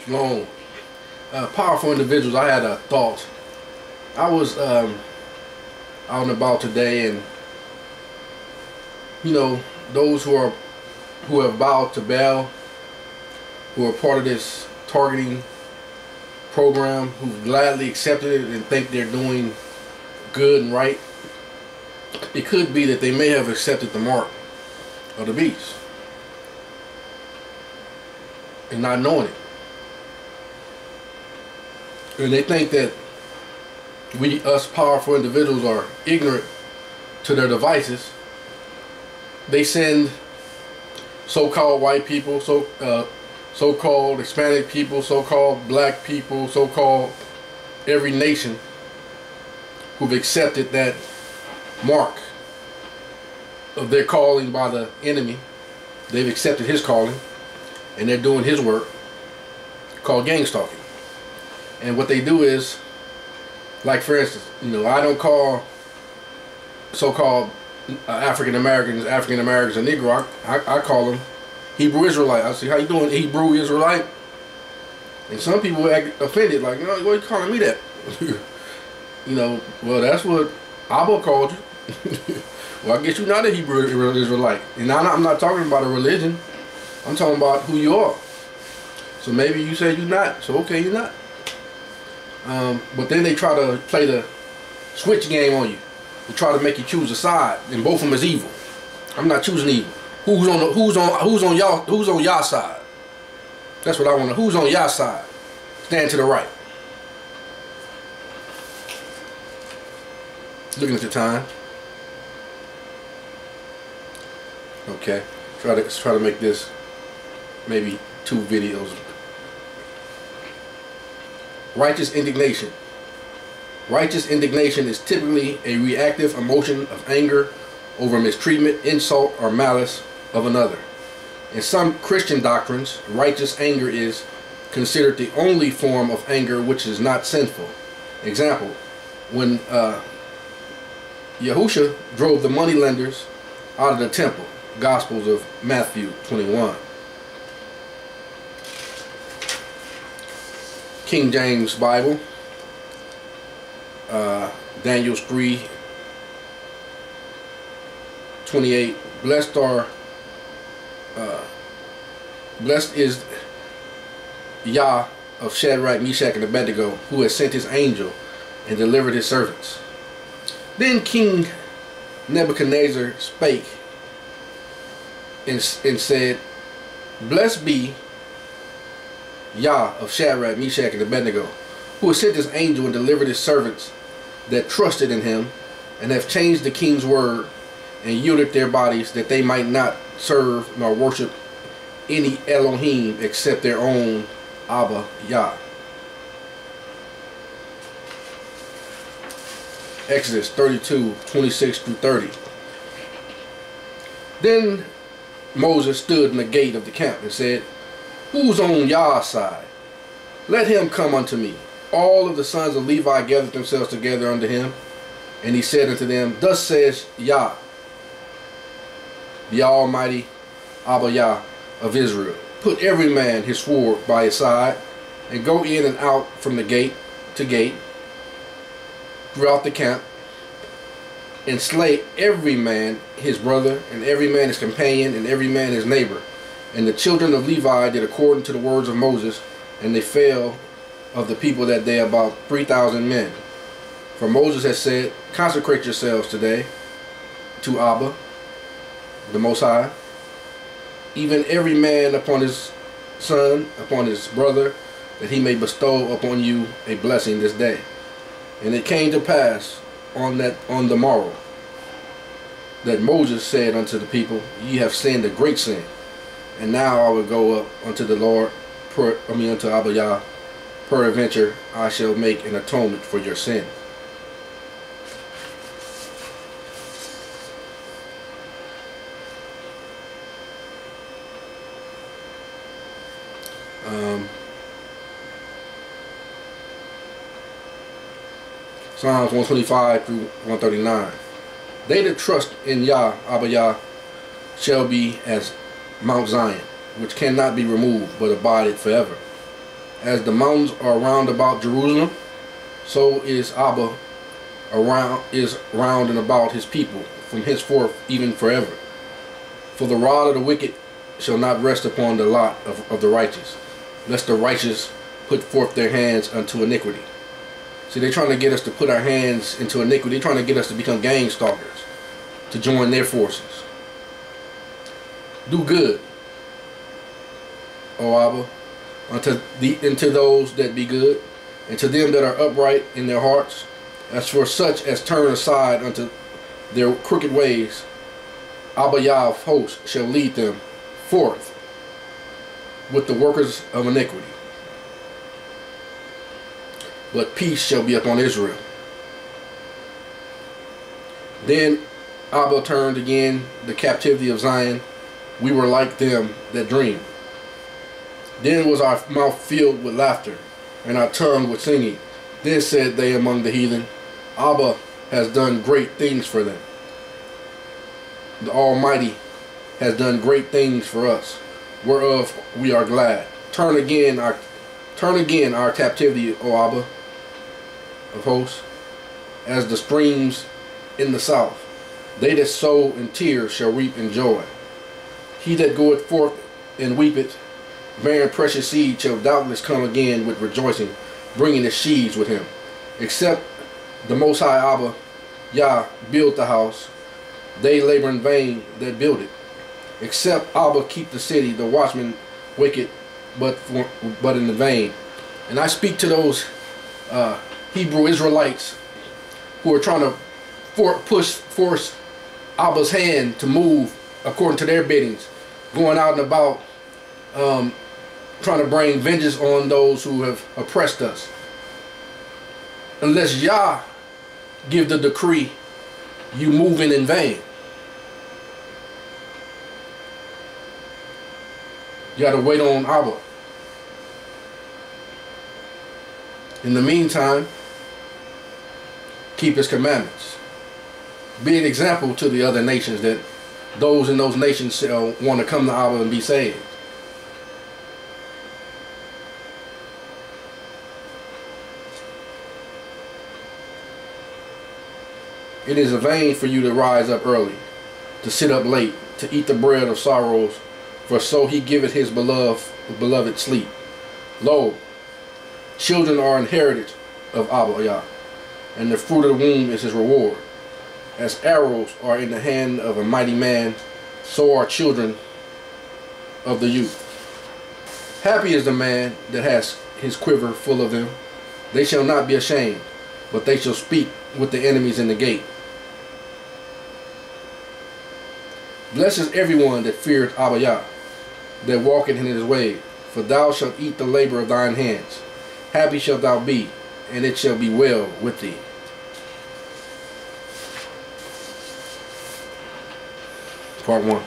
long. Powerful individuals. I had a thought. I was out and about today, and you know, those who have bowed to Baal, who are part of this targeting program, who gladly accepted it and think they're doing good and right. It could be that they may have accepted the mark of the beast and not knowing it. And they think that us powerful individuals are ignorant to their devices. They send so-called white people, so-called Hispanic people, so-called black people, so-called every nation who've accepted that mark of their calling by the enemy. They've accepted his calling and they're doing his work, called gang stalking. And what they do is, like for instance, you know, I don't call so-called African Americans a Negro. I call them Hebrew Israelite. I say, how you doing, Hebrew Israelite? And some people act offended, like, you know, why are you calling me that? You know, well, that's what Abba called you. Well, I guess you're not a Hebrew Israelite. And I'm not talking about a religion. I'm talking about who you are. So maybe you say you're not. So okay, you're not. But then they try to play the switch game on you. They try to make you choose a side, and both of them is evil. I'm not choosing evil. Who's on y'all side? That's what I want to. Who's on y'all side? Stand to the right. Looking at the time. Okay. Let's try to make this maybe 2 videos. Righteous indignation. Righteous indignation is typically a reactive emotion of anger over mistreatment, insult, or malice of another. In some Christian doctrines, righteous anger is considered the only form of anger which is not sinful. Example, when Yahusha drove the moneylenders out of the temple. Gospels of Matthew 21. King James Bible, Daniel 3:28. Blessed is Yah of Shadrach, Meshach, and Abednego, who has sent his angel and delivered his servants. Then King Nebuchadnezzar spake and said, Blessed be Yah of Shadrach, Meshach, and Abednego, who has sent his angel and delivered his servants that trusted in him, and have changed the king's word, and yielded their bodies, that they might not serve nor worship any Elohim except their own Abba Yah. Exodus 32:26-30. Then Moses stood in the gate of the camp and said, Who's on Yah's side? Let him come unto me. All of the sons of Levi gathered themselves together unto him, and he said unto them, Thus says Yah, the Almighty Abba Yah of Israel, Put every man his sword by his side, and go in and out from the gate to gate throughout the camp, and slay every man his brother, and every man his companion, and every man his neighbor. And the children of Levi did according to the words of Moses, and they fell of the people that day about 3,000 men. For Moses has said, Consecrate yourselves today to Abba, the Most High, even every man upon his son, upon his brother, that he may bestow upon you a blessing this day. And it came to pass on the morrow that Moses said unto the people, Ye have sinned a great sin, and now I will go up unto the Lord, unto Abba Yah. Peradventure I shall make an atonement for your sin. Psalms 125-139. They that trust in Yah, Abba Yah, shall be as Mount Zion, which cannot be removed, but abideth forever. As the mountains are round about Jerusalem, so is Abba round and about his people, from henceforth even forever. For the rod of the wicked shall not rest upon the lot of the righteous, lest the righteous put forth their hands unto iniquity. See, they're trying to get us to put our hands into iniquity. They're trying to get us to become gang stalkers, to join their forces. Do good, O Abba, unto those that be good, and to them that are upright in their hearts. As for such as turn aside unto their crooked ways, Abba Yah of hosts shall lead them forth with the workers of iniquity. But peace shall be upon Israel. Then Abba turned again the captivity of Zion. We were like them that dream. Then was our mouth filled with laughter, and our tongue with singing. Then said they among the heathen, Abba has done great things for them. The Almighty has done great things for us, whereof we are glad. Turn again our captivity, O Abba of hosts, as the streams in the south. They that sow in tears shall reap in joy. He that goeth forth and weepeth, bearing precious seed, shall doubtless come again with rejoicing, bringing the sheaves with him. Except the Most High Abba Yah build the house, they labor in vain that build it. Except Abba keep the city, the watchman waketh but in vain. And I speak to those Hebrew Israelites who are trying to force Abba's hand to move according to their biddings, going out and about trying to bring vengeance on those who have oppressed us. Unless Yah give the decree, you moving in vain. You got to wait on Abba. In the meantime, keep his commandments. Be an example to the other nations, that those in those nations shall want to come to Abba and be saved. It is a vain for you to rise up early, to sit up late, to eat the bread of sorrows, for so he giveth his beloved sleep. Lo, children are an heritage of Abba Yah, and the fruit of the womb is his reward. As arrows are in the hand of a mighty man, so are children of the youth. Happy is the man that has his quiver full of them. They shall not be ashamed, but they shall speak with the enemies in the gate. Blessed is everyone that feareth Abba Yah, that walketh in his way, for thou shalt eat the labor of thine hands. Happy shalt thou be, and it shall be well with thee. Part 1.